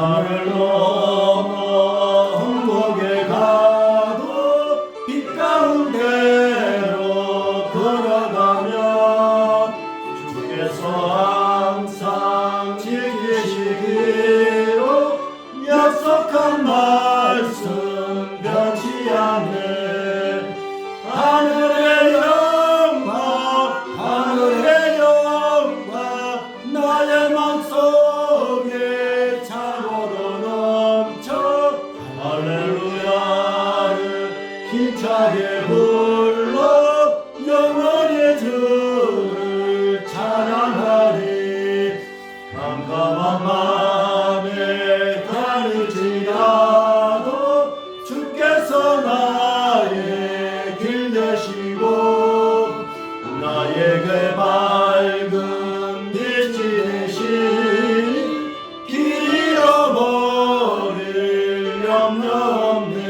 강을 넘어 흥곡에 가도 빛 가운데로 걸어가며 주께서 항상 지키시기로 약속한 말씀 변치 않네. 하늘의 영광 하늘의 영광 나의 맘속에 차고도 넘쳐 할렐루야를 힘차게 불러 영원히 주를 찬양하리. 깜깜한 맘에 가릴지라도 주께서 나의 길 되시고 나에게 밝은 빛이 되시니 길 잃어버릴 염려 없네.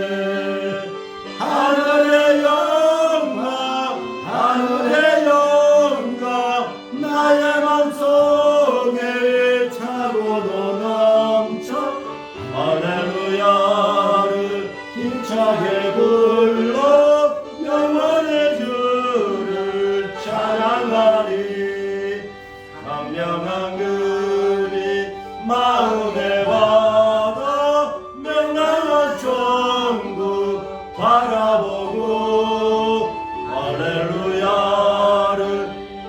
하늘의 영광 하늘의 영광 나의 맘속에 차고도 넘쳐 할렐루야를 힘차게 불러 영원의 주를 찬양하리. 강명한 그리 마음에 와가 명랑한 천국 바라보고 할렐루야를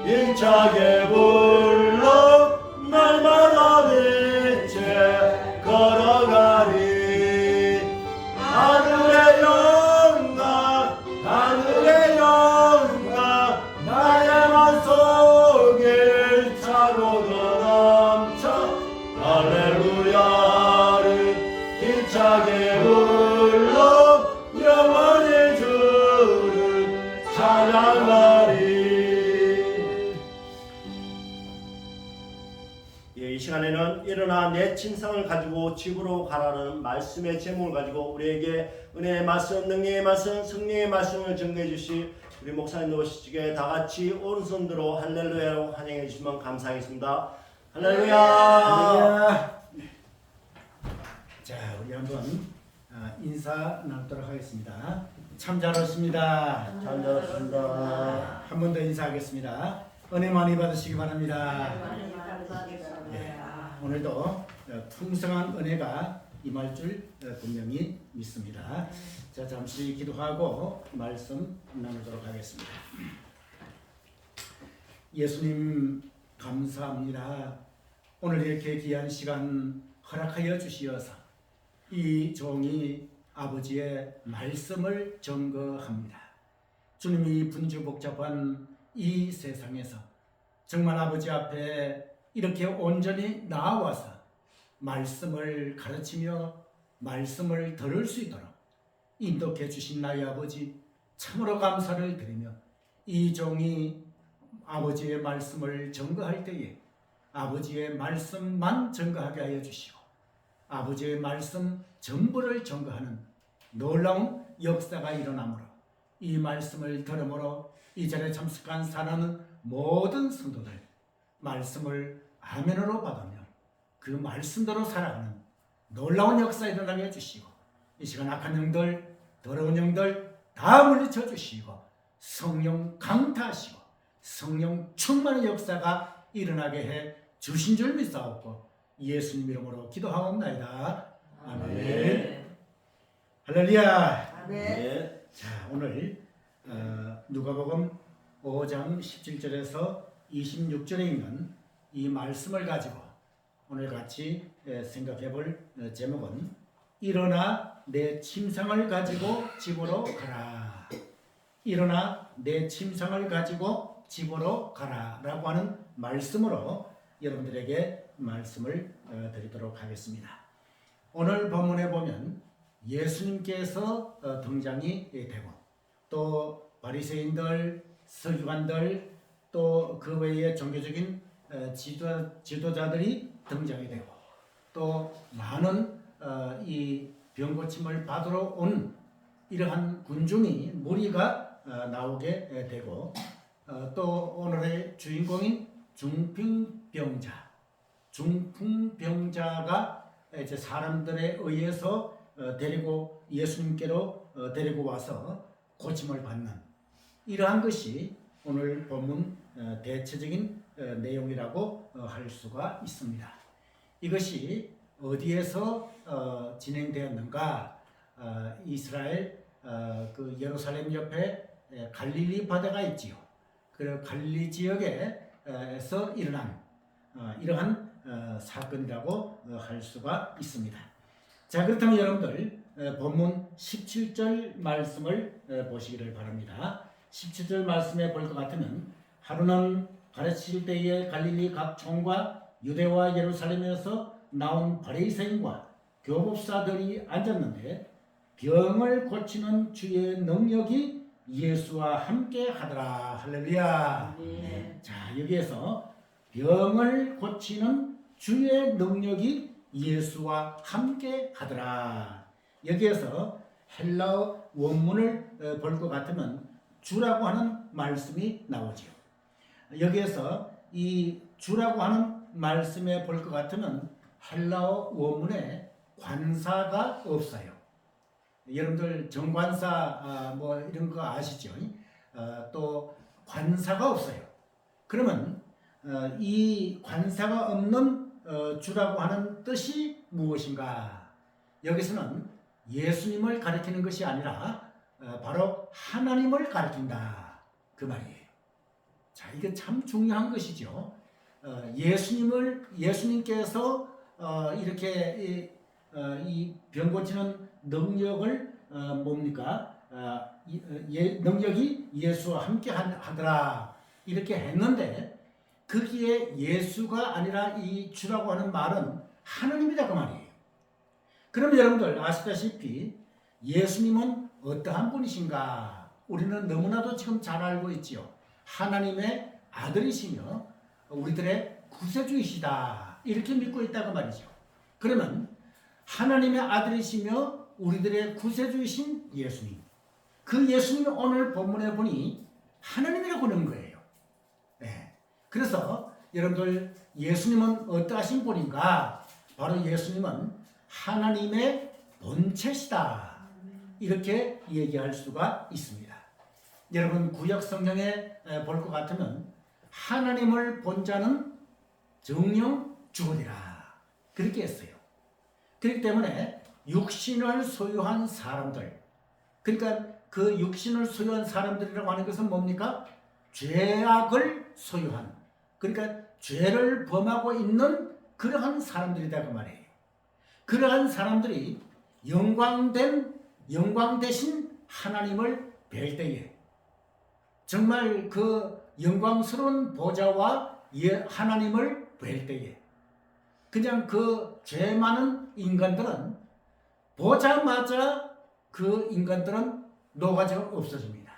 힘차게 불러 날마다 빛에 걸어가리. 하늘의 영광 하늘의 영광 나의 맘속에 차고도 넘쳐 할렐루야를 힘차게 불러 영원히 주를 찬양하리. 이 시간에는 일어나 내 침상을 가지고 집으로 가라는 말씀의 제목을 가지고 우리에게 은혜의 말씀, 능력의 말씀, 성령의 말씀을 전개해 주실 우리 목사님 오시기에 다 같이 오른손들로 할렐루야라고 환영해 주시면 감사하겠습니다. 할렐루야. 할렐루야. 자, 우리 한번 인사 나누도록 하겠습니다. 참 잘 오십니다. 잘 들었습니다. 한 번 더 인사하겠습니다. 은혜 많이 받으시기 바랍니다. 오늘도 풍성한 은혜가 임할 줄 분명히 믿습니다. 자, 잠시 기도하고 말씀 나누도록 하겠습니다. 예수님 감사합니다. 오늘 이렇게 귀한 시간 허락하여 주시어서 이 종이 아버지의 말씀을 증거합니다. 주님이 분주복잡한 이 세상에서 정말 아버지 앞에 이렇게 온전히 나와서 말씀을 가르치며 말씀을 들을 수 있도록 인도해 주신 나의 아버지 참으로 감사를 드리며 이 종이 아버지의 말씀을 증거할 때에 아버지의 말씀만 증거하게 하여 주시고 아버지의 말씀 전부를 증거하는 놀라운 역사가 일어나므로 이 말씀을 들음으로 이 자리에 참석한 사랑하는 모든 성도들 말씀을 아멘으로 받으며 그 말씀대로 살아가는 놀라운 역사 일어나게 해주시고 이 시간 악한 영들 더러운 영들 다 물리쳐 주시고 성령 강타하시고 성령 충만한 역사가 일어나게 해 주신 줄 믿사옵고 예수님 이름으로 기도하옵나이다. 아멘. 할렐루야. 아멘. 자, 오늘 누가복음 5장 17절에서 26절에 있는 이 말씀을 가지고 오늘 같이 생각해 볼 제목은 일어나 내 침상을 가지고 집으로 가라. 일어나 내 침상을 가지고 집으로 가라 라고 하는 말씀으로 여러분들에게 말씀을 드리도록 하겠습니다. 오늘 본문에 보면 예수님께서 등장이 되고 또 바리새인들, 서기관들 또 그 외의 종교적인 지도자들이 등장이 되고 또 많은 이 병고침을 받으러 온 이러한 군중이 무리가 나오게 되고 또 오늘의 주인공인 중풍병자가 이제 사람들에 의해서 데리고 예수님께로 데리고 와서 고침을 받는 이러한 것이 오늘 본문 대체적인 내용이라고 할 수가 있습니다. 이것이 어디에서 진행되었는가? 이스라엘 그 예루살렘 옆에 갈릴리 바다가 있지요. 그 갈릴리 지역에서 일어난 이러한 사건이라고 할 수가 있습니다. 자, 그렇다면 여러분들 본문 17절 말씀을 보시기를 바랍니다. 17절 말씀에 볼 것 같으면 하루는 가르칠 때에 갈릴리 각 총과 유대와 예루살렘에서 나온 바리새인과 교법사들이 앉았는데 병을 고치는 주의 능력이 예수와 함께 하더라. 할렐루야. 네. 자, 여기에서 병을 고치는 주의 능력이 예수와 함께 하더라. 여기에서 헬라어 원문을 볼 것 같으면 주라고 하는 말씀이 나오죠. 여기에서 이 주라고 하는 말씀에 볼 것 같으면 헬라어 원문에 관사가 없어요. 여러분들 정관사 뭐 이런 거 아시죠? 또 관사가 없어요. 그러면 이 관사가 없는 주라고 하는 뜻이 무엇인가? 여기서는 예수님을 가리키는 것이 아니라 바로 하나님을 가리킨다 그 말이에요. 자, 이게 참 중요한 것이죠. 예수님께서 이렇게 이 병 고치는 능력을 뭡니까? 능력이 예수와 함께 하더라 이렇게 했는데 거기에 예수가 아니라 이 주라고 하는 말은 하나님이다 그 말이에요. 그럼 여러분들 아시다시피 예수님은 어떠한 분이신가? 우리는 너무나도 지금 잘 알고 있지요. 하나님의 아들이시며 우리들의 구세주이시다 이렇게 믿고 있다고 말이죠. 그러면 하나님의 아들이시며 우리들의 구세주이신 예수님, 그 예수님이 오늘 본문에 보니 하나님이라고 하는 거예요. 네. 그래서 여러분들 예수님은 어떠하신 분인가? 바로 예수님은 하나님의 본체시다 이렇게 얘기할 수가 있습니다. 여러분 구약 성경에 볼 것 같으면 하나님을 본 자는 정령 죽으리라 그렇게 했어요. 그렇기 때문에 육신을 소유한 사람들, 그러니까 그 육신을 소유한 사람들이라고 하는 것은 뭡니까? 죄악을 소유한, 그러니까 죄를 범하고 있는 그러한 사람들이다 그 말이에요. 그러한 사람들이 영광 대신 하나님을 뵐 때에 정말 그 영광스러운 보좌와 하나님을 뵐 때에 그냥 그 죄 많은 인간들은 보자마자 그 인간들은 녹아져 없어집니다.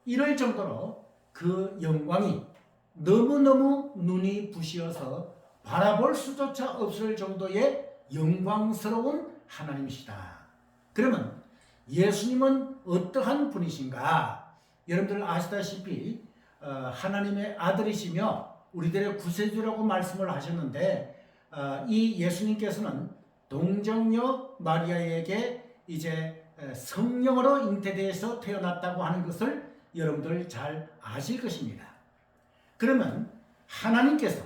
이럴 정도로 그 영광이 너무너무 눈이 부시어서 바라볼 수조차 없을 정도의 영광스러운 하나님이시다. 그러면 예수님은 어떠한 분이신가? 여러분들 아시다시피 하나님의 아들이시며 우리들의 구세주라고 말씀을 하셨는데 이 예수님께서는 동정녀 마리아에게 이제 성령으로 잉태되어서 태어났다고 하는 것을 여러분들 잘 아실 것입니다. 그러면 하나님께서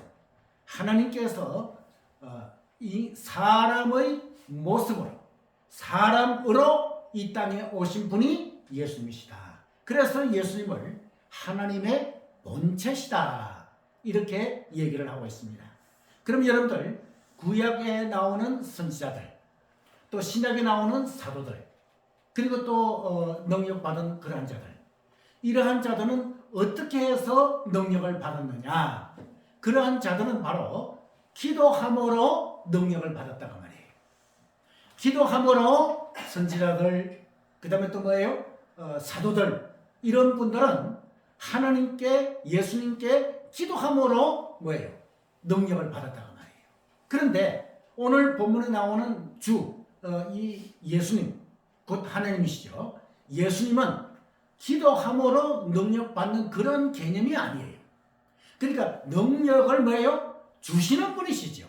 이 사람의 모습으로 사람으로 이 땅에 오신 분이 예수님이시다. 그래서 예수님을 하나님의 본체시다 이렇게 얘기를 하고 있습니다. 그럼 여러분들 구약에 나오는 선지자들 또 신약에 나오는 사도들 그리고 또 능력받은 그러한 자들 이러한 자들은 어떻게 해서 능력을 받았느냐? 그러한 자들은 바로 기도함으로 능력을 받았다고 말이에요. 기도함으로 선지자들 그 다음에 또 뭐예요? 사도들 이런 분들은 하나님께 예수님께 기도함으로 뭐예요? 능력을 받았다고 말이에요. 그런데 오늘 본문에 나오는 이 예수님 곧 하나님이시죠. 예수님은 기도함으로 능력받는 그런 개념이 아니에요. 그러니까 능력을 뭐예요? 주시는 분이시죠.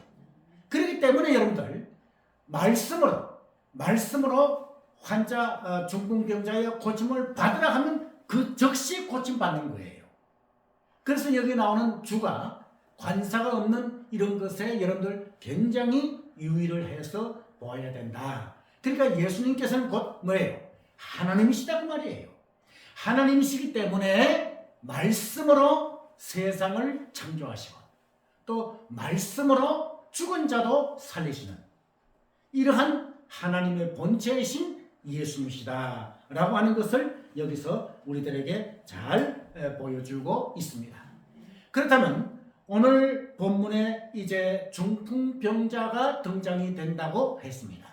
그렇기 때문에 여러분들 말씀으로 환자 중풍병자의 고침을 받으라 하면 그 즉시 고침 받는 거예요. 그래서 여기 나오는 주가 관사가 없는 이런 것에 여러분들 굉장히 유의를 해서 보아야 된다. 그러니까 예수님께서는 곧 뭐예요? 하나님이시다 그 말이에요. 하나님이시기 때문에 말씀으로 세상을 창조하시고 또 말씀으로 죽은 자도 살리시는 이러한 하나님의 본체이신 예수님이시다 라고 하는 것을 여기서 우리들에게 잘 보여주고 있습니다. 그렇다면 오늘 본문에 이제 중풍병자가 등장이 된다고 했습니다.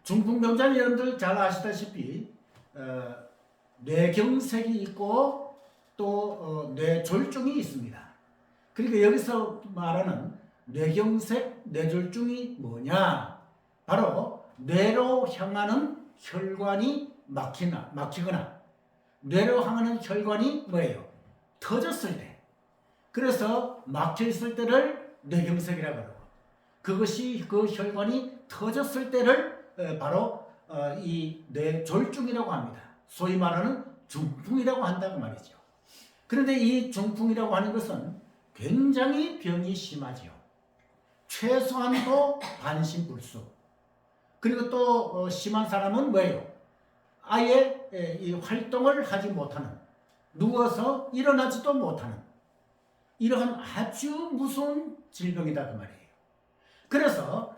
중풍병자는 여러분들 잘 아시다시피 뇌경색이 있고 또 뇌졸중이 있습니다. 그러니까 여기서 말하는 뇌경색, 뇌졸중이 뭐냐? 바로 뇌로 향하는 혈관이 막히거나 뇌로 향하는 혈관이 뭐예요? 터졌을 때, 그래서 막혀 있을 때를 뇌경색이라고 하고, 그것이 그 혈관이 터졌을 때를 바로 이 뇌졸중이라고 합니다. 소위 말하는 중풍이라고 한다고 말이죠. 그런데 이 중풍이라고 하는 것은 굉장히 병이 심하지요. 최소한도 반신불수. 그리고 또 심한 사람은 뭐예요? 아예 이 활동을 하지 못하는, 누워서 일어나지도 못하는 이러한 아주 무서운 질병이다 그 말이에요. 그래서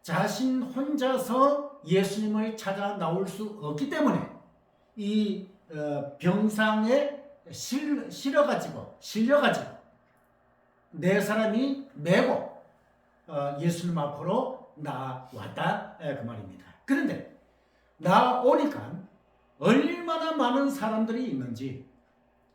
자신 혼자서 예수님을 찾아 나올 수 없기 때문에 이 병상에 실려가지고 네 사람이 메고 예수님 앞으로 나왔다 그 말입니다. 그런데 나오니까 얼마나 많은 사람들이 있는지,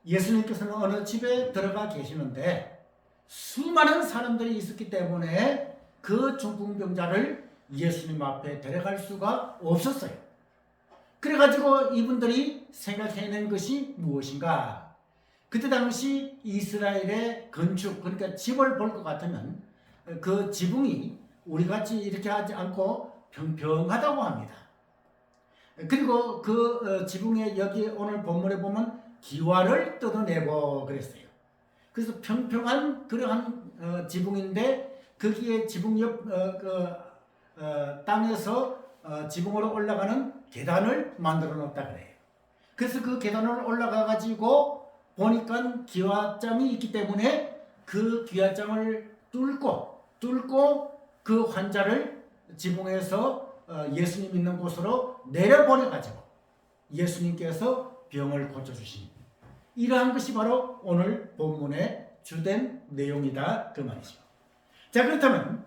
예수님께서는 어느 집에 들어가 계시는데 수많은 사람들이 있었기 때문에 그 중풍병자를 예수님 앞에 데려갈 수가 없었어요. 그래가지고 이분들이 생각해낸 것이 무엇인가? 그때 당시 이스라엘의 건축, 그러니까 집을 볼 것 같으면 그 지붕이 우리같이 이렇게 하지 않고 평평하다고 합니다. 그리고 그 지붕에 여기 오늘 본문에 보면 기와를 뜯어내고 그랬어요. 그래서 평평한 그러한 지붕인데 거기에 지붕 옆 땅에서 지붕으로 올라가는 계단을 만들어 놓았다 그래요. 그래서 그 계단을 올라가 가지고 보니까 기와장이 있기 때문에 그 기와장을 뚫고 그 환자를 지붕에서 예수님 있는 곳으로 내려보내 가지고 예수님께서 병을 고쳐주신 이러한 것이 바로 오늘 본문의 주된 내용이다 그 말이죠. 자, 그렇다면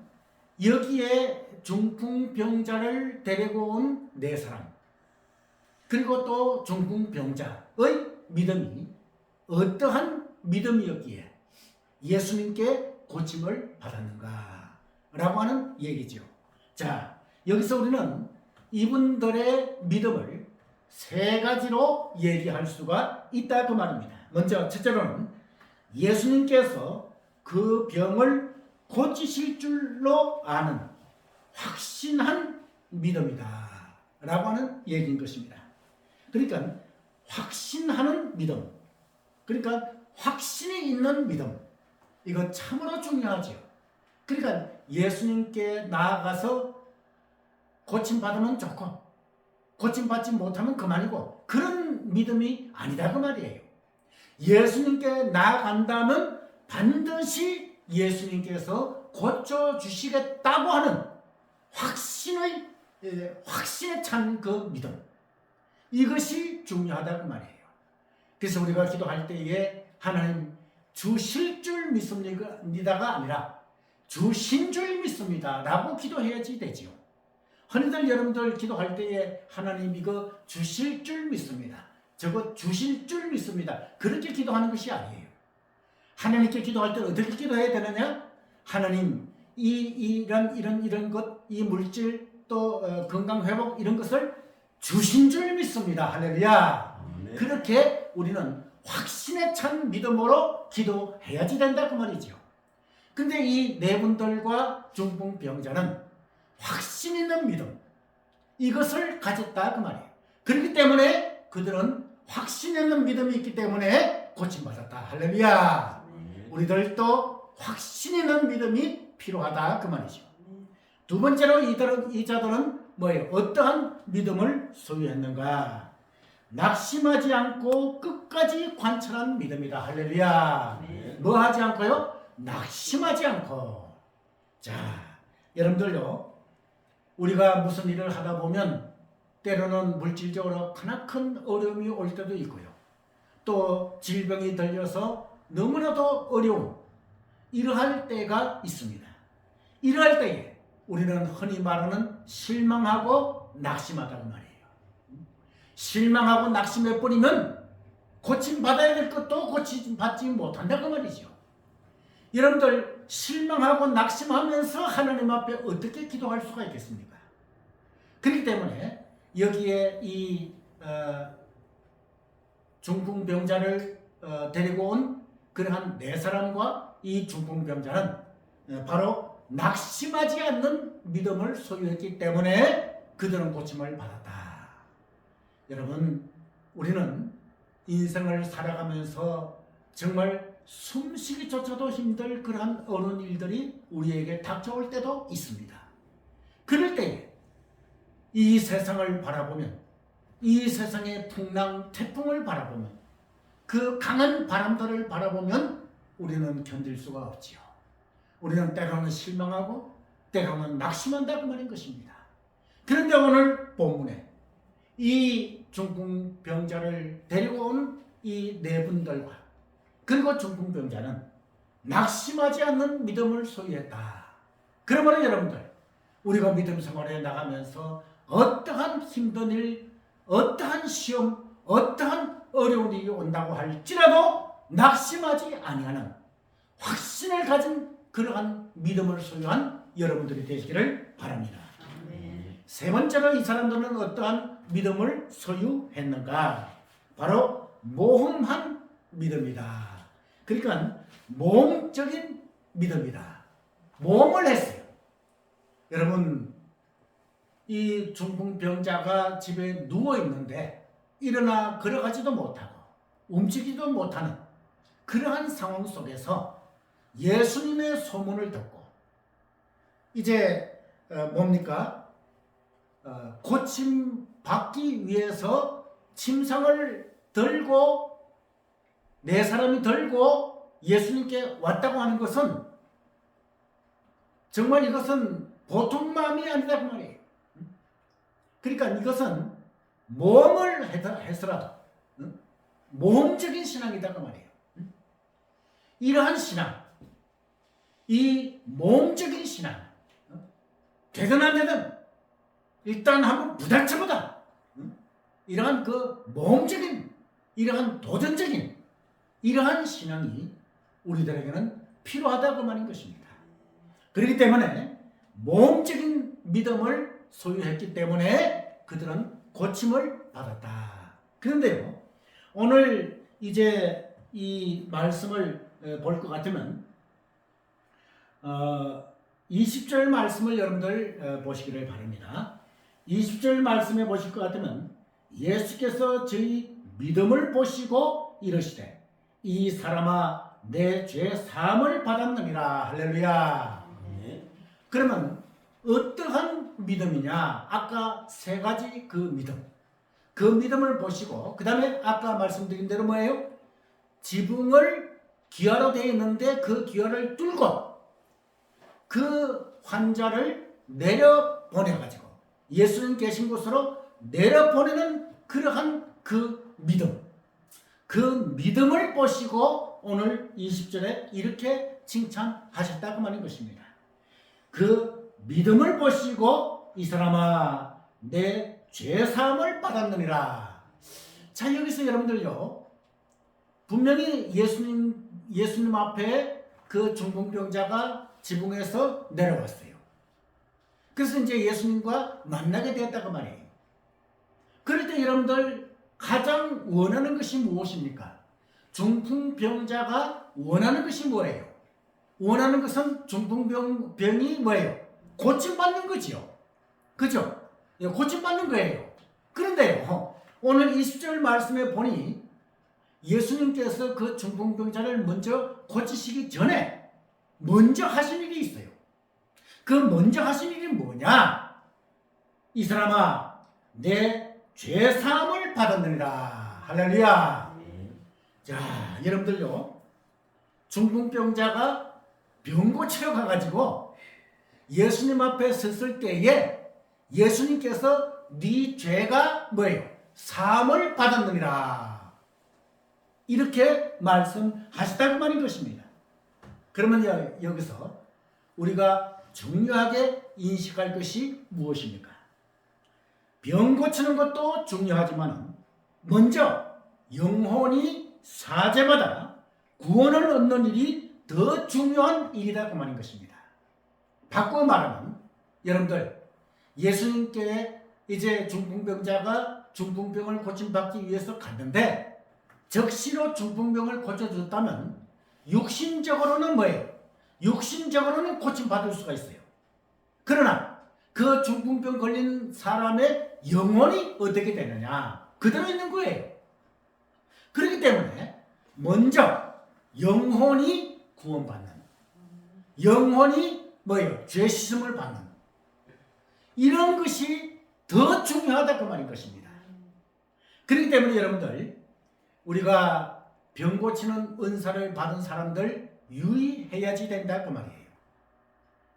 여기에 중풍병자를 데리고 온 네 사람, 그리고 또 중풍병자의 믿음이 어떠한 믿음이었기에 예수님께 고침을 받았는가 라고 하는 얘기죠. 자, 여기서 우리는 이분들의 믿음을 세 가지로 얘기할 수가 있다 그 말입니다. 먼저 첫째로는 예수님께서 그 병을 고치실 줄로 아는 확신한 믿음이다 라고 하는 얘기인 것입니다. 그러니까 확신하는 믿음, 그러니까 확신이 있는 믿음, 이거 참으로 중요하죠. 그러니까 예수님께 나아가서 고침받으면 좋고 고침받지 못하면 그만이고 그런 믿음이 아니다 그 말이에요. 예수님께 나아간다면 반드시 예수님께서 고쳐주시겠다고 하는 확신에 찬 그 믿음, 이것이 중요하다 그 말이에요. 그래서 우리가 기도할 때에 하나님 주실 줄 믿습니다가 아니라 주신 줄 믿습니다 라고 기도해야지 되지요. 흔히들 여러분들 기도할 때에 하나님 이거 주실 줄 믿습니다, 저거 주실 줄 믿습니다, 그렇게 기도하는 것이 아니에요. 하나님께 기도할 때 어떻게 기도해야 되느냐? 하나님 이런 것, 이 물질 또 건강 회복 이런 것을 주신 줄 믿습니다. 할렐루야. 네. 그렇게 우리는 확신에 찬 믿음으로 기도해야지 된다 그 말이죠. 근데 이 네 분들과 중풍병자는 확신 있는 믿음, 이것을 가졌다 그 말이에요. 그렇기 때문에 그들은 확신 있는 믿음이 있기 때문에 고침받았다. 할렐루야. 우리들도 확신 있는 믿음이 필요하다 그 말이죠. 두 번째로 이 자들은 뭐예요? 어떠한 믿음을 소유했는가? 낙심하지 않고 끝까지 관찰한 믿음이다. 할렐루야. 뭐 하지 않고요? 낙심하지 않고. 자, 여러분들요, 우리가 무슨 일을 하다 보면 때로는 물질적으로 크나큰 어려움이 올 때도 있고요. 또 질병이 들려서 너무나도 어려운 이러할 때가 있습니다. 이러할 때에 우리는 흔히 말하는 실망하고 낙심하다는 말이에요. 실망하고 낙심해버리면 고침받아야 될 것도 고침받지 못한다고 말이죠. 여러분들 실망하고 낙심하면서 하나님 앞에 어떻게 기도할 수가 있겠습니까? 그렇기 때문에 여기에 이 중풍병자를 데리고 온 그러한 네 사람과 이 중풍병자는 바로 낙심하지 않는 믿음을 소유했기 때문에 그들은 고침을 받았다. 여러분, 우리는 인생을 살아가면서 정말 숨쉬기조차도 힘들 그러한 어려운 일들이 우리에게 닥쳐올 때도 있습니다. 그럴 때에 이 세상을 바라보면, 이 세상의 풍랑, 태풍을 바라보면, 그 강한 바람들을 바라보면 우리는 견딜 수가 없지요. 우리는 때로는 실망하고 때로는 낙심한다고 말인 것입니다. 그런데 오늘 본문에 이 중풍병자를 데리고 온 이 네 분들과 그리고 중풍병자는 낙심하지 않는 믿음을 소유했다. 그러므로 여러분들, 우리가 믿음 생활에 나가면서 어떠한 힘든 일, 어떠한 시험, 어떠한 어려운 일이 온다고 할지라도 낙심하지 아니하는 확신을 가진 그러한 믿음을 소유한 여러분들이 되시기를 바랍니다. 세 번째로 이 사람들은 어떠한 믿음을 소유했는가? 바로 모험한 믿음이다. 그러니까 모험적인 믿음이다. 모험을 했어요. 여러분, 이 중풍병자가 집에 누워있는데 일어나 걸어가지도 못하고 움직이지도 못하는 그러한 상황 속에서 예수님의 소문을 듣고 이제 뭡니까? 고침 받기 위해서 침상을 들고 네 사람이 들고 예수님께 왔다고 하는 것은 정말 이것은 보통 마음이 아니다고 말이에요. 그러니까 이것은 모험을 해서라도 모험적인 신앙이다고 말이에요. 이러한 신앙, 이 모험적인 신앙, 되든 안 되든 일단 한번 부닥쳐보다. 이러한 그 모험적인, 이러한 도전적인 이러한 신앙이 우리들에게는 필요하다고 말인 것입니다. 그렇기 때문에 모험적인 믿음을 소유했기 때문에 그들은 고침을 받았다. 그런데요, 오늘 이제 이 말씀을 볼 것 같으면 20절 말씀을 여러분들 보시기를 바랍니다. 20절 말씀에 보실 것 같으면 예수께서 저희 믿음을 보시고 이르시되 이 사람아 내 죄 사함을 받았느니라. 할렐루야. 그러면 어떠한 믿음이냐? 아까 세 가지 그 믿음을 보시고 그 다음에 아까 말씀드린 대로 뭐예요? 지붕을 기아로 되어 있는데 그 기아를 뚫고 그 환자를 내려보내가지고 예수님 계신 곳으로 내려보내는 그러한 그 믿음, 그 믿음을 보시고 오늘 20절에 이렇게 칭찬하셨다고 말인 것입니다. 그 믿음을 보시고 이 사람아 내 죄사함을 받았느니라. 자, 여기서 여러분들요, 분명히 예수님 앞에 그 중풍병자가 지붕에서 내려왔어요. 그래서 이제 예수님과 만나게 되었다고 말이에요. 그럴 때 여러분들 가장 원하는 것이 무엇입니까? 중풍병자가 원하는 것이 뭐예요? 원하는 것은 중풍병이 뭐예요? 고침받는 거지요. 그죠? 예, 고침받는 거예요. 그런데요, 오늘 20절 말씀에 보니 예수님께서 그 중풍병자를 먼저 고치시기 전에 먼저 하신 일이 있어요. 그 먼저 하신 일이 뭐냐? 이 사람아, 내 죄사함을 받았느니라. 할렐루야. 자, 여러분들요, 중풍병자가 병 고치러 가가지고 예수님 앞에 섰을 때에 예수님께서 네 죄가 뭐예요? 사함을 받았느니라. 이렇게 말씀하시다는 말인 것입니다. 그러면 여기서 우리가 중요하게 인식할 것이 무엇입니까? 병 고치는 것도 중요하지만 먼저 영혼이 사죄받아 구원을 얻는 일이 더 중요한 일이다 그 말인 것입니다. 바꿔 말하면 여러분들, 예수님께 이제 중풍병자가 중풍병을 고침받기 위해서 갔는데 적시로 중풍병을 고쳐줬다면 육신적으로는 뭐예요? 육신적으로는 고침받을 수가 있어요. 그러나 그 중풍병 걸린 사람의 영혼이 어떻게 되느냐? 그대로 있는 거예요. 그렇기 때문에 먼저 영혼이 구원받는, 영혼이 뭐예요? 죄 씻음을 받는, 이런 것이 더 중요하다 그 말인 것입니다. 그렇기 때문에 여러분들, 우리가 병 고치는 은사를 받은 사람들 유의해야지 된다 그 말이에요.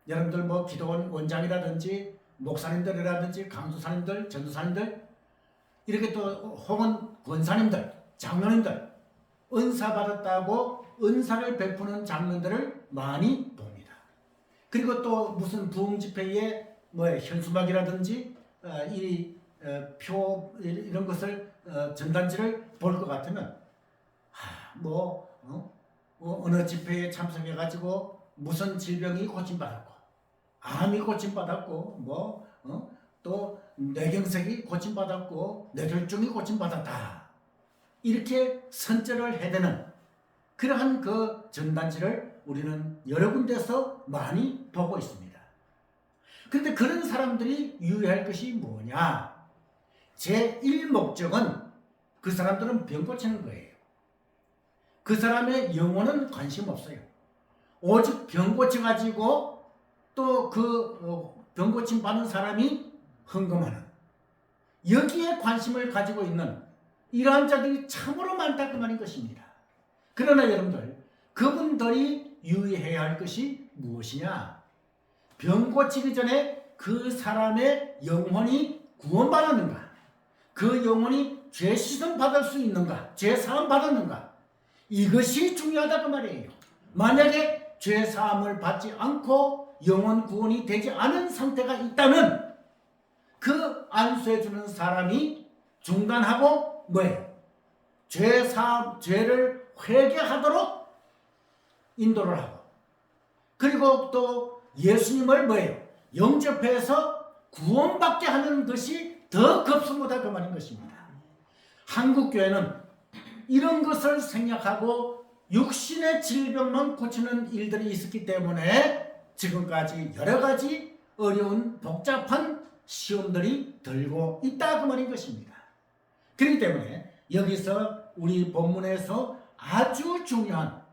여러분들 뭐 기도원 원장이라든지 목사님들이라든지 강도사님들, 전도사님들, 이렇게 또 혹은 권사님들, 장로님들 은사 받았다고 은사를 베푸는 장면들을 많이 봅니다. 그리고 또 무슨 부흥 집회에 뭐 현수막이라든지 표 이런 것을 전단지를 볼 것 같으면 어느 집회에 참석해 가지고 무슨 질병이 고침받았고 암이 고침받았고 또 뇌경색이 고침받았고 뇌졸중이 고침받았다, 이렇게 선전을 해대는 그러한 그 전단지를 우리는 여러 군데서 많이 보고 있습니다. 그런데 그런 사람들이 유의할 것이 뭐냐? 제1목적은 그 사람들은 병 고치는 거예요. 그 사람의 영혼은 관심 없어요. 오직 병 고쳐가지고 또 그 병 고침 받는 사람이 헌금하는, 여기에 관심을 가지고 있는 이러한 자들이 참으로 많다 그 말인 것입니다. 그러나 여러분들, 그분들이 유의해야 할 것이 무엇이냐? 병 고치기 전에 그 사람의 영혼이 구원받았는가? 그 영혼이 죄 씻음 받을 수 있는가? 죄 사함 받았는가? 이것이 중요하다 그 말이에요. 만약에 죄 사함을 받지 않고 영혼 구원이 되지 않은 상태가 있다면 그 안수해주는 사람이 중단하고 뭐예요? 죄를 회개하도록 인도를 하고, 그리고 또 예수님을 뭐예요? 영접해서 구원받게 하는 것이 더 급선무다 그 말인 것입니다. 한국교회는 이런 것을 생략하고 육신의 질병만 고치는 일들이 있었기 때문에 지금까지 여러 가지 어려운 복잡한 시험들이 들고 있다 그 말인 것입니다. 그렇기 때문에 여기서 우리 본문에서 아주 중요한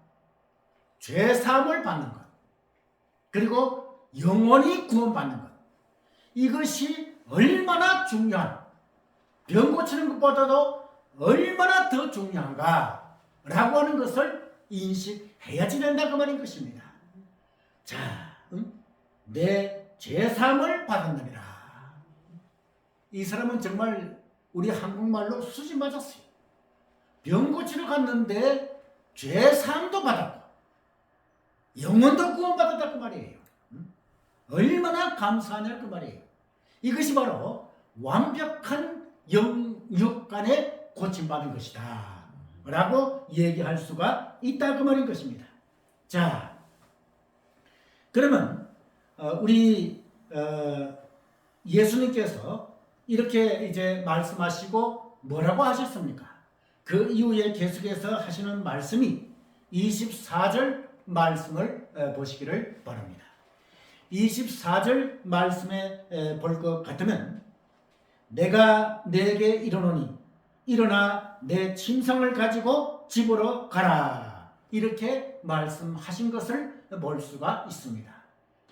죄사함을 받는 것, 그리고 영원히 구원받는 것, 이것이 얼마나 중요한, 병 고치는 것보다도 얼마나 더 중요한가 라고 하는 것을 인식해야지 된다 그 말인 것입니다. 자, 내 죄사함을 받았느니라. 이 사람은 정말 우리 한국말로 수지 맞았어요. 병 고치러 갔는데 죄사함도 받았고 영혼도 구원받았다 그 말이에요. 얼마나 감사하냐 그 말이에요. 이것이 바로 완벽한 영육 간의 고침받은 것이다 라고 얘기할 수가 있다 그 말인 것입니다. 자, 그러면 우리 예수님께서 이렇게 이제 말씀하시고 뭐라고 하셨습니까? 그 이후에 계속해서 하시는 말씀이 24절 말씀을 보시기를 바랍니다. 24절 말씀에 볼 것 같으면 내가 네게 이르노니 일어나 내 침상을 가지고 집으로 가라 이렇게 말씀하신 것을 볼 수가 있습니다.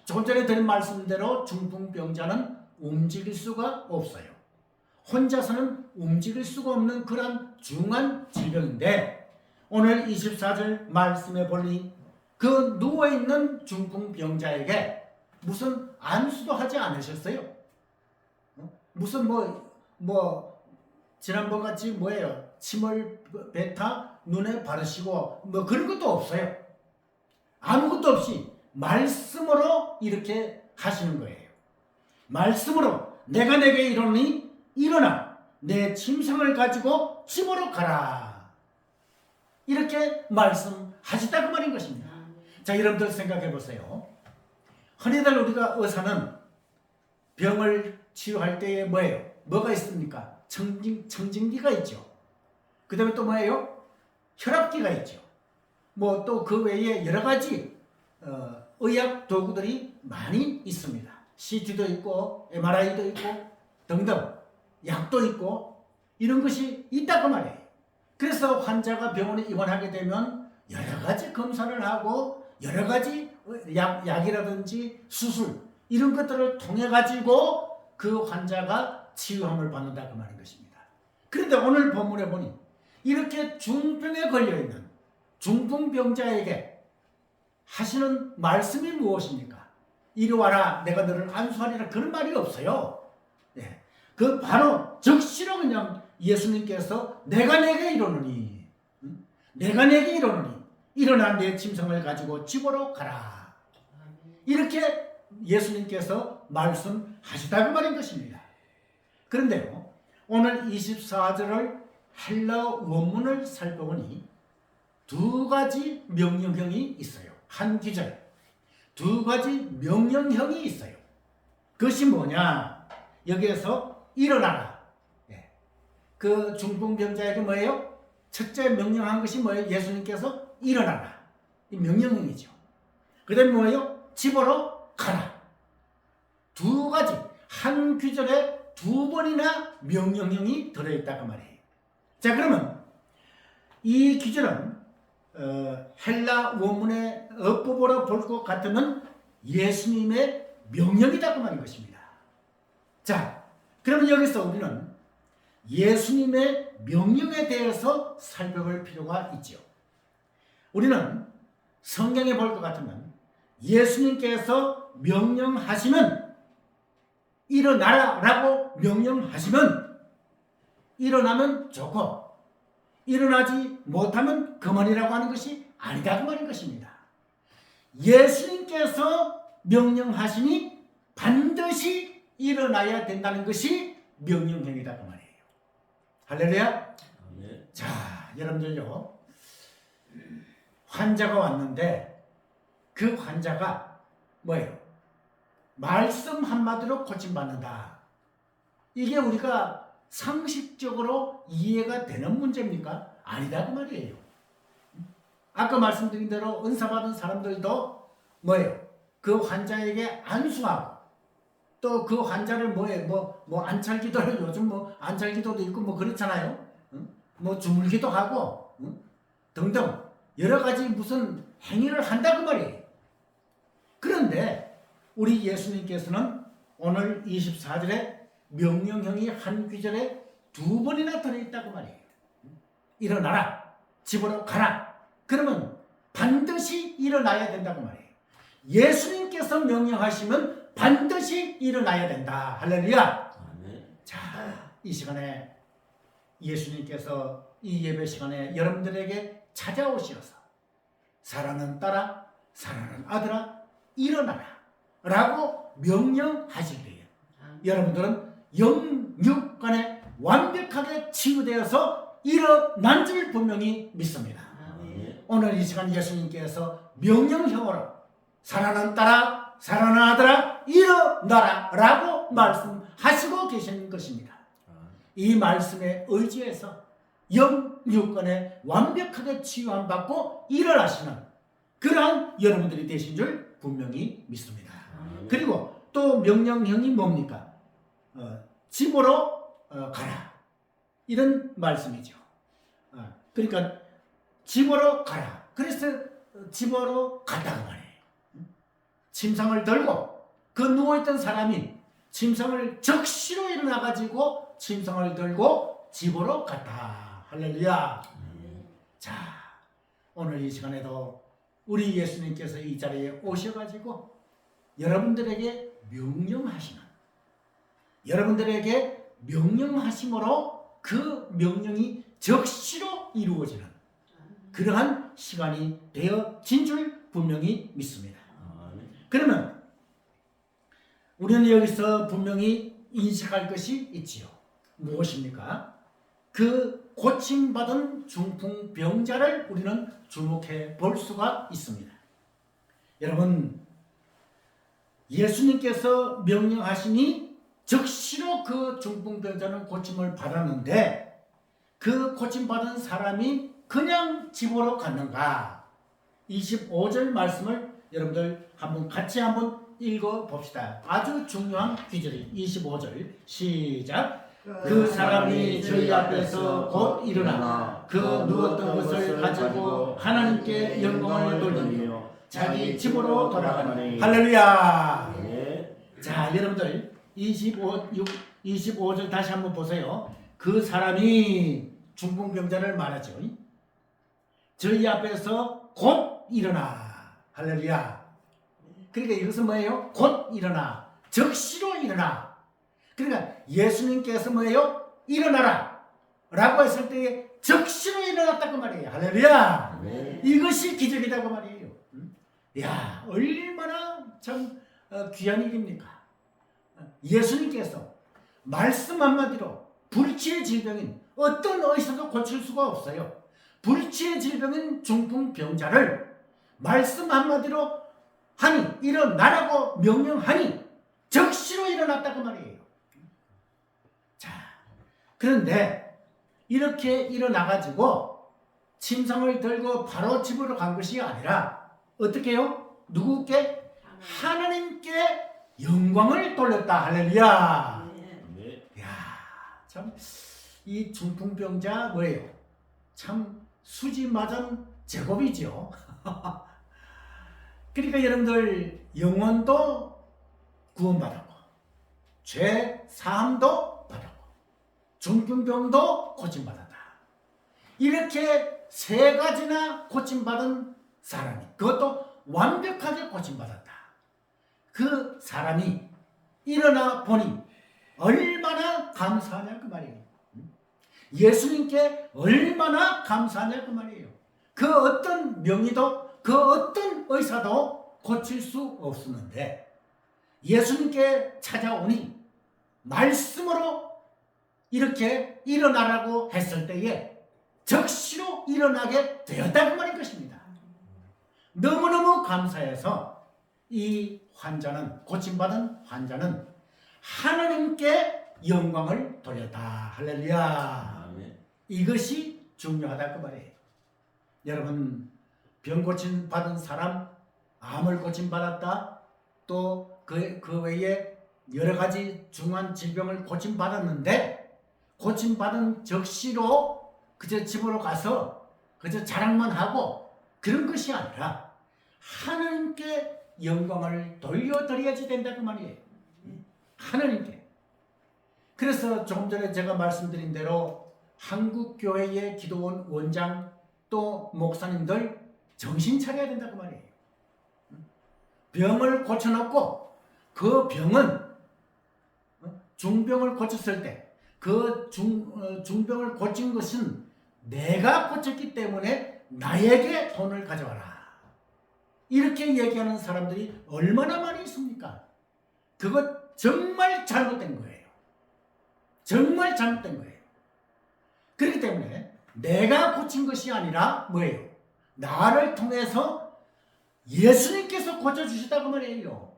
조금 전에 드린 말씀대로 중풍병자는 움직일 수가 없어요. 혼자서는 움직일 수가 없는 그런 중한 질병인데 오늘 24절 말씀에 보니 그 누워있는 중풍병자에게 무슨 안수도 하지 않으셨어요. 무슨 지난번 같이 침을 뱉어 눈에 바르시고 그런 것도 없어요. 아무것도 없이 말씀으로 이렇게 하시는 거예요. 말씀으로 내가 내게 이르노니 일어나 내 침상을 가지고 집으로 가라 이렇게 말씀하시다 그 말인 것입니다. 자, 여러분들 생각해 보세요. 흔히들 우리가 의사는 병을 치료할 때에 뭐가 있습니까? 청진기가 있죠. 그 다음에 또 혈압기가 있죠. 또 그 외에 여러 가지 의학 도구들이 많이 있습니다. CT도 있고 MRI도 있고 등등 약도 있고 이런 것이 있다고 말이에요. 그래서 환자가 병원에 입원하게 되면 여러 가지 검사를 하고 여러 가지 약이라든지 수술 이런 것들을 통해 가지고 그 환자가 치유함을 받는다 그 말인 것입니다. 그런데 오늘 본문에 보니 이렇게 중풍에 걸려있는 중풍병자에게 하시는 말씀이 무엇입니까? 이리 와라 내가 너를 안수하리라 그런 말이 없어요. 그 바로 즉시로 그냥 예수님께서 내가 내게 이르노니 내가 내게 이르노니 일어나 내 침상을 가지고 집으로 가라 이렇게 예수님께서 말씀하시다 그 말인 것입니다. 그런데요 오늘 24절을 헬라 원문을 살펴보니 두 가지 명령형이 있어요. 한 구절 두 가지 명령형이 있어요. 그것이 뭐냐? 여기에서 일어나라. 그 중풍병자에게 뭐예요? 첫째 명령한 것이 뭐예요? 예수님께서 일어나라. 이 명령형이죠. 그 다음에 뭐예요? 집으로 가라. 두 가지 한 구절에 두 번이나 명령형이 들어있다고 말이에요. 자, 그러면 이 구절은 헬라 원문의 어법으로 볼 것 같으면 예수님의 명령이라고 말인 것입니다. 자, 그러면 여기서 우리는 예수님의 명령에 대해서 살펴볼 필요가 있죠. 우리는 성경에 볼 것 같으면 예수님께서 명령하시면 일어나라 라고 명령하시면 일어나면 좋고 일어나지 못하면 그만이라고 하는 것이 아니다 그 말인 것입니다. 예수님께서 명령하시니 반드시 일어나야 된다는 것이 명령형이다 그 말이에요. 할렐루야. 아멘. 자, 여러분들요 환자가 왔는데 그 환자가 뭐예요? 말씀 한마디로 고침받는다. 이게 우리가 상식적으로 이해가 되는 문제입니까? 아니다 그 말이에요. 아까 말씀드린 대로 은사 받은 사람들도 뭐예요? 그 환자에게 안수하고 또 그 환자를 안찰기도를 요즘 안찰기도도 있고 그렇잖아요. 주물기도 하고 등등 여러 가지 무슨 행위를 한다 그 말이에요. 그런데 우리 예수님께서는 오늘 24절에 명령형이 한 구절에 두 번이나 들어있다고 말이에요. 일어나라, 집으로 가라. 그러면 반드시 일어나야 된다고 말이에요. 예수님께서 명령하시면 반드시 일어나야 된다. 할렐루야. 자, 이 시간에 예수님께서 이 예배 시간에 여러분들에게 찾아오셔서 사랑하는 딸아, 사랑하는 아들아, 일어나라 라고 명령하실 때에 여러분들은 영육간에 완벽하게 치유되어서 일어난 줄 분명히 믿습니다. 오늘 이 시간 예수님께서 명령형으로 사랑하는 딸아, 사랑하는 아들아, 일어나라 라고 말씀하시고 계시는 것입니다. 이 말씀에 의지해서 영육간에 완벽하게 치유함 받고 일어나시는 그러한 여러분들이 되신 줄 분명히 믿습니다. 그리고 또 명령형이 뭡니까? 집으로 가라. 이런 말씀이죠. 그러니까 집으로 가라. 그래서 집으로 갔다고 말해요. 침상을 들고 그 누워있던 사람이 침상을 적시로 일어나가지고 침상을 들고 집으로 갔다. 할렐루야. 자, 오늘 이 시간에도 우리 예수님께서 이 자리에 오셔가지고 여러분들에게 명령하심으로 그 명령이 적시로 이루어지는 그러한 시간이 되어진 줄 분명히 믿습니다. 그러면 우리는 여기서 분명히 인식할 것이 있지요. 무엇입니까? 그 고침받은 중풍병자를 우리는 주목해 볼 수가 있습니다. 여러분, 예수님께서 명령하시니 적시로 그 중풍병자는 고침을 받았는데 그 고침받은 사람이 그냥 집으로 갔는가? 25절 말씀을 여러분들 같이 한번 읽어 봅시다. 아주 중요한 귀절이 25절 시작. 그 사람이 저희 앞에서 곧 일어나 그 누웠던 것을 가지고 하나님께 영광을 돌리며 자기 집으로 돌아가니. 할렐루야. 자, 여러분들 25절 다시 한번 보세요. 그 사람이 중풍병자를 말하죠. 저희 앞에서 곧 일어나. 할렐루야. 그러니까 이것은 뭐예요? 곧 일어나. 적시로 일어나. 그러니까 예수님께서 뭐예요? 일어나라 라고 했을 때 적시로 일어났다고 말이에요. 할렐루야. 이것이 기적이라고 말이에요. 야, 얼마나 참 귀한 일입니까? 예수님께서 말씀 한마디로 불치의 질병인 어떤 의사도 고칠 수가 없어요. 불치의 질병인 중풍병자를 말씀 한마디로 하니 일어나라고 명령하니 적시로 일어났다고 말이에요. 자, 그런데 이렇게 일어나가지고 침상을 들고 바로 집으로 간 것이 아니라 어떻게 해요? 누구께? 하나님께 영광을 돌렸다. 할렐루야. 야, 참 이 중풍병자 뭐예요? 참 수지 맞은 제법이죠. 그러니까 여러분들 영혼도 구원받았고 죄 사함도 받았고 중풍병도 고침받았다. 이렇게 세 가지나 고침받은 사람이, 그것도 완벽하게 고침받았다. 그 사람이 일어나 보니 얼마나 감사하냐 그 말이에요. 예수님께 얼마나 감사하냐 그 말이에요. 그 어떤 명의도 그 어떤 의사도 고칠 수 없었는데 예수님께 찾아오니 말씀으로 이렇게 일어나라고 했을 때에 적시로 일어나게 되었다 그 말인 것입니다. 너무너무 감사해서 이 환자는, 고침받은 환자는 하나님께 영광을 돌렸다. 할렐루야. 이것이 중요하다 그 말이에요. 여러분, 병 고침 받은 사람, 암을 고침 받았다, 또 그 외에 여러 가지 중한 질병을 고침 받았는데 고침 받은 적시로 그저 집으로 가서 그저 자랑만 하고 그런 것이 아니라 하나님께 영광을 돌려드려야지 된다 그 말이에요. 하나님께. 그래서 조금 전에 제가 말씀드린 대로 한국교회의 기도원 원장 또 목사님들 정신 차려야 된다 그 말이에요. 병을 고쳐놓고 그 병은 중병을 고쳤을 때 그 중병을 고친 것은 내가 고쳤기 때문에 나에게 돈을 가져와라. 이렇게 얘기하는 사람들이 얼마나 많이 있습니까? 그것 정말 잘못된 거예요. 정말 잘못된 거예요. 그렇기 때문에 내가 고친 것이 아니라 뭐예요? 나를 통해서 예수님께서 고쳐주시다고 말이에요.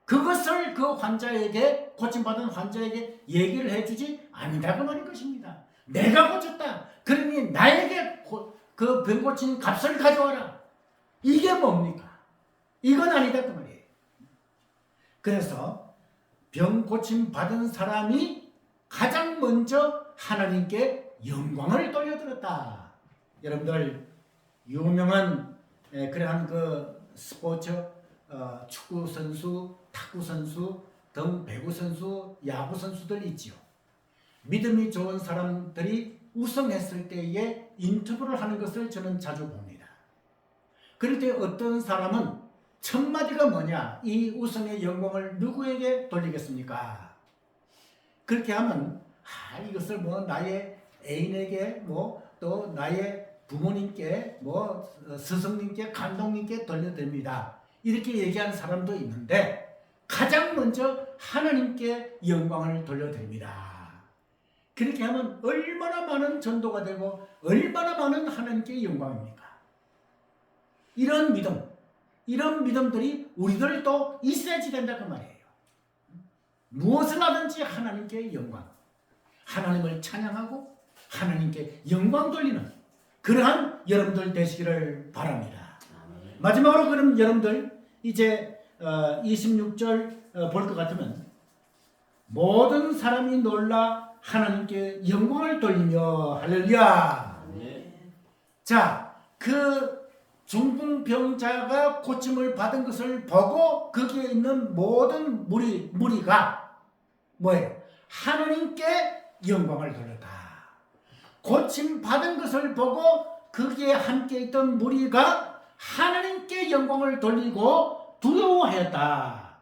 그것을 그 환자에게, 고침받은 환자에게 얘기를 해주지 아니다고 말인 것입니다. 내가 고쳤다. 그러니 나에게 그 병 고친 값을 가져와라. 이게 뭡니까? 이건 아니다 그 말이에요. 그래서 병 고침 받은 사람이 가장 먼저 하나님께 영광을 돌려드렸다. 여러분들 유명한 그러한 그 스포츠 축구 선수, 탁구 선수 등 배구 선수, 야구 선수들 있지요. 믿음이 좋은 사람들이 우승했을 때에 인터뷰를 하는 것을 저는 자주 봅니다. 그럴 때 어떤 사람은 첫 마디가 뭐냐? 이 우승의 영광을 누구에게 돌리겠습니까? 그렇게 하면 이것을 뭐 나의 애인에게 뭐 또 나의 부모님께 뭐 스승님께 감독님께 돌려드립니다. 이렇게 얘기하는 사람도 있는데 가장 먼저 하나님께 영광을 돌려드립니다. 그렇게 하면 얼마나 많은 전도가 되고 얼마나 많은 하나님께 영광입니까? 이런 믿음들이 우리들도 있어야지 된다 그 말이에요. 무엇을 하든지 하나님께 영광, 하나님을 찬양하고 하나님께 영광 돌리는 그러한 여러분들 되시기를 바랍니다. 마지막으로 그럼 여러분들 이제 26절 볼 것 같으면 모든 사람이 놀라 하나님께 영광을 돌리며 할렐루야. 자, 그 중풍병자가 고침을 받은 것을 보고 거기에 있는 모든 무리가 뭐예요? 하나님께 영광을 돌렸다. 고침 받은 것을 보고 거기에 함께 있던 무리가 하나님께 영광을 돌리고 두려워하였다.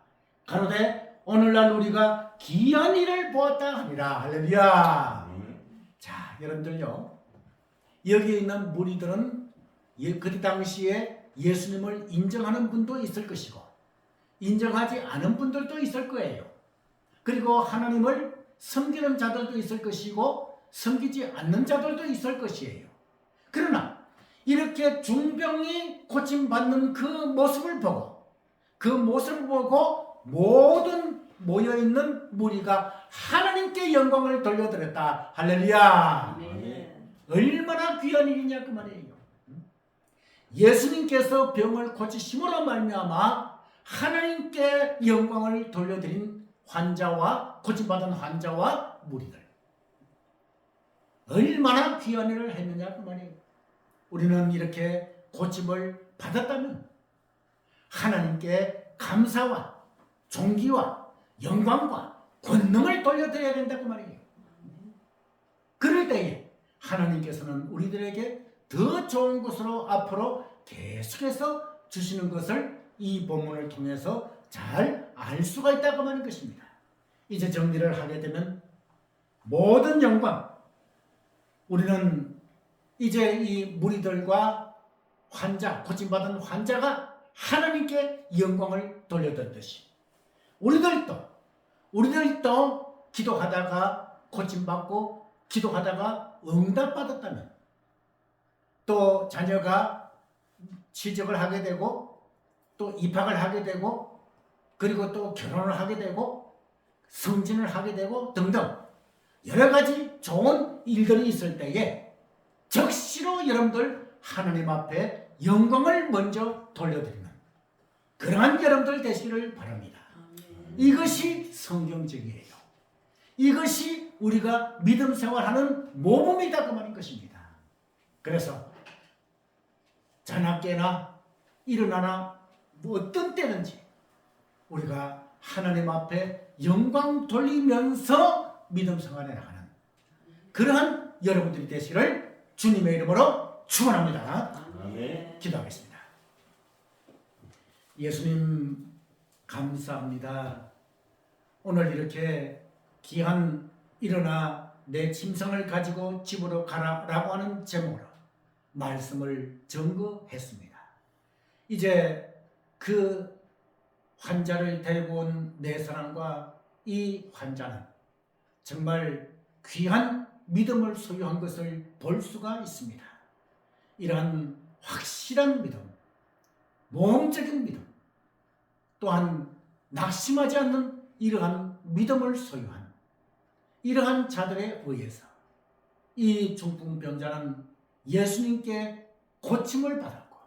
가로되 오늘날 우리가 기이한 일을 보았다 하니라. 할렐루야. 자, 여러분들요, 여기에 있는 무리들은 그 당시에 예수님을 인정하는 분도 있을 것이고 인정하지 않은 분들도 있을 거예요. 그리고 하나님을 섬기는 자들도 있을 것이고 섬기지 않는 자들도 있을 것이에요. 그러나 이렇게 중병이 고침받는 그 모습을 보고 모든 모여있는 무리가 하나님께 영광을 돌려드렸다. 할렐루야. 얼마나 귀한 일이냐 그 말이에요. 예수님께서 병을 고치심으로 말미암아 하나님께 영광을 돌려드린 환자와 고침받은 환자와 무리들, 얼마나 귀한 일을 했느냐 그 말이에요. 우리는 이렇게 고침을 받았다면 하나님께 감사와 존귀와 영광과 권능을 돌려드려야 된다 그 말이에요. 그럴 때에 하나님께서는 우리들에게 더 좋은 것으로 앞으로 계속해서 주시는 것을 이 본문을 통해서 잘 알 수가 있다고 하는 것입니다. 이제 정리를 하게 되면 모든 영광, 우리는 이제 이 무리들과 환자, 고침받은 환자가 하나님께 영광을 돌려드렸듯이 우리들도 기도하다가 고침받고 기도하다가 응답받았다면 또 자녀가 취직을 하게 되고 또 입학을 하게 되고 그리고 또 결혼을 하게 되고 승진을 하게 되고 등등 여러 가지 좋은 일들이 있을 때에 적시로 여러분들 하나님 앞에 영광을 먼저 돌려드리는 그러한 여러분들 되시기를 바랍니다. 이것이 성경적이에요. 이것이 우리가 믿음 생활하는 모범이다 그 말인 것입니다. 그래서 자나 깨나 일어나나 뭐 어떤 때든지 우리가 하나님 앞에 영광 돌리면서 믿음 생활에 나가는 그러한 여러분들이 되시기를 주님의 이름으로 축원합니다. 기도하겠습니다. 예수님 감사합니다. 오늘 이렇게 귀한 일어나 내 침상을 가지고 집으로 가라라고 하는 제목으로 말씀을 전거했습니다. 이제 그 환자를 데리고 온 네 사람과 이 환자는 정말 귀한 믿음을 소유한 것을 볼 수가 있습니다. 이러한 확실한 믿음, 모험적인 믿음, 또한 낙심하지 않는 이러한 믿음을 소유한 이러한 자들에 의해서 이 중풍병자는 예수님께 고침을 받았고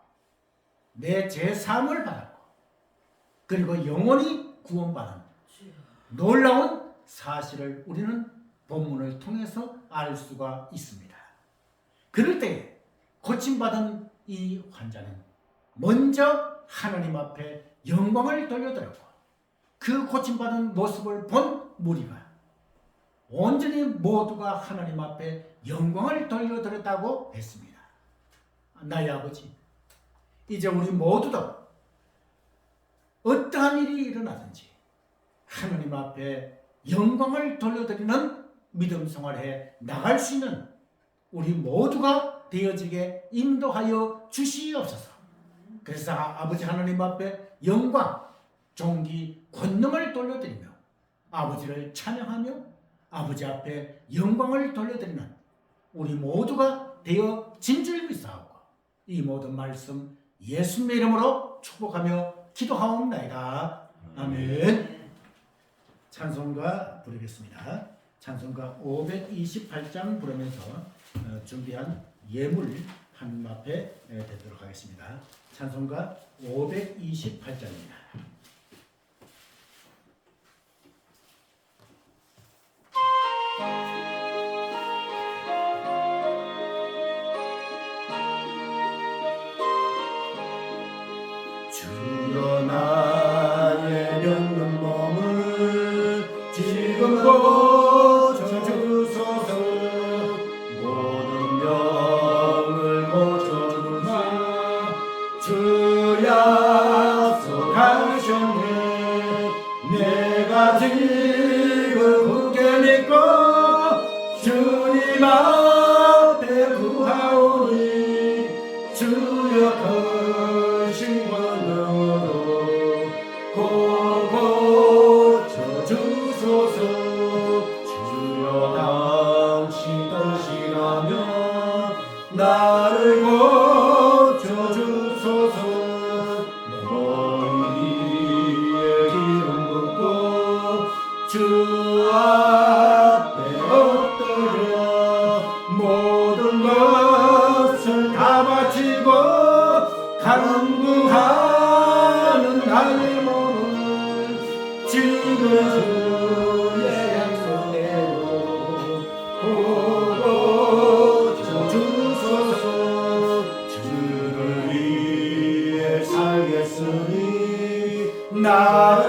내 제사함을 받았고 그리고 영원히 구원받은 놀라운 사실을 우리는 본문을 통해서 알 수가 있습니다. 그럴 때 고침받은 이 환자는 먼저 하나님 앞에 영광을 돌려드렸고 그 고침받은 모습을 본 무리가 온전히 모두가 하나님 앞에 영광을 돌려드렸다고 했습니다. 나의 아버지, 이제 우리 모두도 어떠한 일이 일어나든지 하나님 앞에 영광을 돌려드리는 믿음 생활에 나갈 수 있는 우리 모두가 되어지게 인도하여 주시옵소서. 그래서 아버지 하나님 앞에 영광, 존귀, 권능을 돌려드리며 아버지를 찬양하며 아버지 앞에 영광을 돌려드리는 우리 모두가 되어 진줄 믿사오고 이 모든 말씀 예수님의 이름으로 축복하며 기도하옵나이다. 아멘. 찬송가 부르겠습니다. 찬송가 528장 부르면서 준비한 예물 하나님 앞에 드리도록 하겠습니다. 찬송가 528장입니다. 주여 나의 병든 몸을 지금 고쳐주소서. 모든 병을 고쳐주사 주 약속하셨네. 내가 지금 굳게 믿고 주님 앞에 구하오니 주여 크신 권능으로 고쳐주소서. 주여 당신 뜻이라면 나를 고쳐주소서. 머리에 기름 붓고 주 앞에 엎드려 모든 것을 다 바치고 간구하는 나의 몸을 지금 주의 약속대로 고쳐주소서. 주를 위해 살겠으니 나를